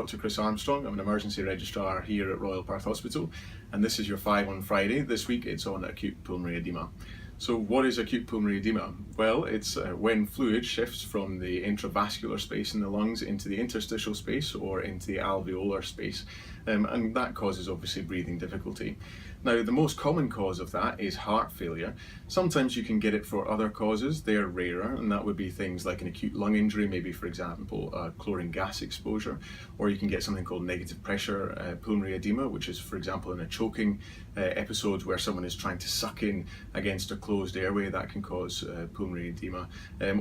Dr. Chris Armstrong. I'm an emergency registrar here at Royal Perth Hospital, and this is your 5 on Friday. This week it's on acute pulmonary edema. So what is acute pulmonary edema? Well, it's when fluid shifts from the intravascular space in the lungs into the interstitial space or into the alveolar space, and that causes obviously breathing difficulty. Now, the most common cause of that is heart failure. Sometimes you can get it for other causes. They're rarer, and that would be things like an acute lung injury, maybe for example chlorine gas exposure, or you can get something called negative pressure pulmonary edema, which is for example in a choking episode where someone is trying to suck in against a closed airway. That can cause pulmonary edema,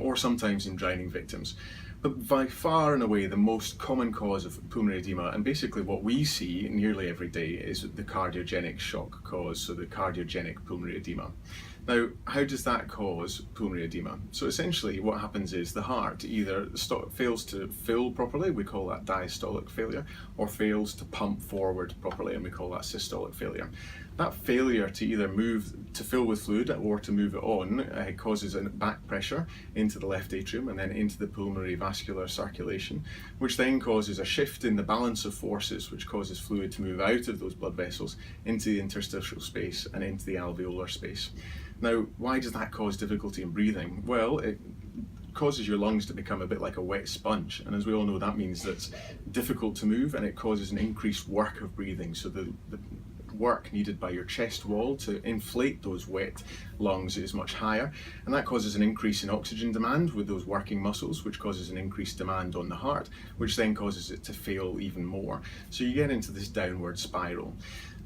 or sometimes in drowning victims. But by far and away the most common cause of pulmonary edema, and basically what we see nearly every day, is the cardiogenic shock cause, so the cardiogenic pulmonary edema. Now, how does that cause pulmonary edema? So essentially what happens is the heart either fails to fill properly, we call that diastolic failure, or fails to pump forward properly, and we call that systolic failure. That failure to either move to fill with fluid or to move it on causes a back pressure into the left atrium and then into the pulmonary vascular circulation, which then causes a shift in the balance of forces, which causes fluid to move out of those blood vessels into the interstitial space and into the alveolar space. Now, why does that cause difficulty in breathing? Well, it causes your lungs to become a bit like a wet sponge, and as we all know, that means that it's difficult to move, and it causes an increased work of breathing. So the work needed by your chest wall to inflate those wet lungs is much higher, and that causes an increase in oxygen demand with those working muscles, which causes an increased demand on the heart, which then causes it to fail even more. So you get into this downward spiral.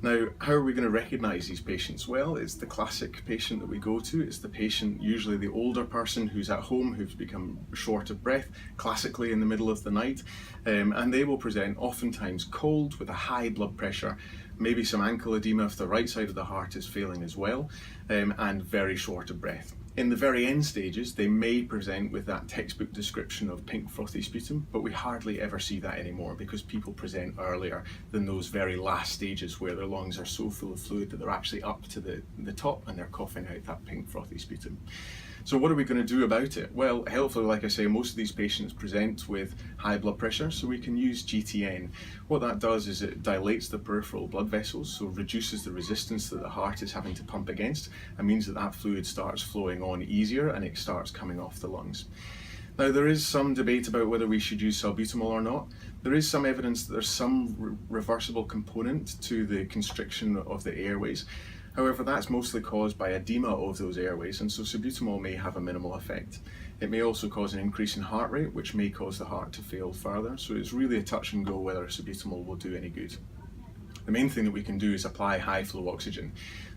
Now, how are we going to recognise these patients? Well, it's the classic patient that we go to. It's the patient, usually the older person who's at home, who's become short of breath, classically in the middle of the night, and they will present oftentimes cold with a high blood pressure, maybe some ankle edema if the right side of the heart is failing as well, and very short of breath. In the very end stages, they may present with that textbook description of pink frothy sputum, but we hardly ever see that anymore because people present earlier than those very last stages where their lungs are so full of fluid that they're actually up to the top and they're coughing out that pink frothy sputum. So what are we going to do about it? Well, helpfully, like I say, most of these patients present with high blood pressure, so we can use GTN. What that does is it dilates the peripheral blood vessels, so reduces the resistance that the heart is having to pump against, and means that that fluid starts flowing on easier and it starts coming off the lungs. Now, there is some debate about whether we should use salbutamol or not. There is some evidence that there's some reversible component to the constriction of the airways. However, that's mostly caused by edema of those airways, and so salbutamol may have a minimal effect. It may also cause an increase in heart rate, which may cause the heart to fail further, so it's really a touch and go whether salbutamol will do any good. The main thing that we can do is apply high flow oxygen.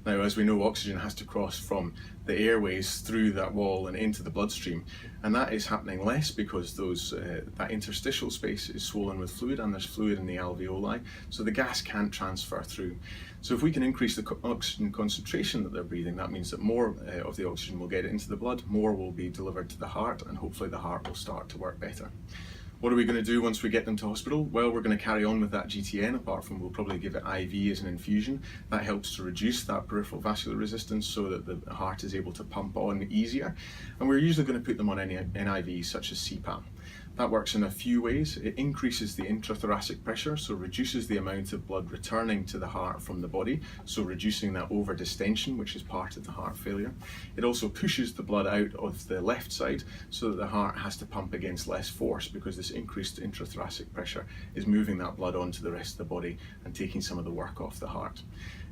Now, as we know, oxygen has to cross from the airways through that wall and into the bloodstream, and that is happening less because that interstitial space is swollen with fluid and there's fluid in the alveoli, so the gas can't transfer through. So if we can increase the oxygen concentration that they're breathing, that means that more of the oxygen will get into the blood, more will be delivered to the heart, and hopefully the heart will start to work better. What are we going to do once we get them to hospital? Well, we're going to carry on with that GTN, apart from we'll probably give it IV as an infusion. That helps to reduce that peripheral vascular resistance so that the heart is able to pump on easier. And we're usually going to put them on any NIV such as CPAP. That works in a few ways. It increases the intrathoracic pressure, so reduces the amount of blood returning to the heart from the body, so reducing that over distension, which is part of the heart failure. It also pushes the blood out of the left side so that the heart has to pump against less force, because this increased intrathoracic pressure is moving that blood onto the rest of the body and taking some of the work off the heart.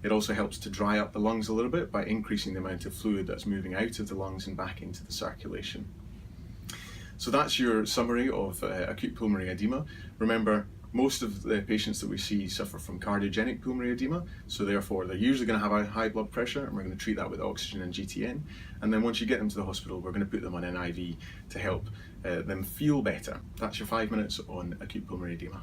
It also helps to dry up the lungs a little bit by increasing the amount of fluid that's moving out of the lungs and back into the circulation. So that's your summary of acute pulmonary edema. Remember, most of the patients that we see suffer from cardiogenic pulmonary edema, so therefore they're usually going to have a high blood pressure, and we're going to treat that with oxygen and GTN. And then once you get them to the hospital, we're going to put them on NIV to help them feel better. That's your 5 minutes on acute pulmonary edema.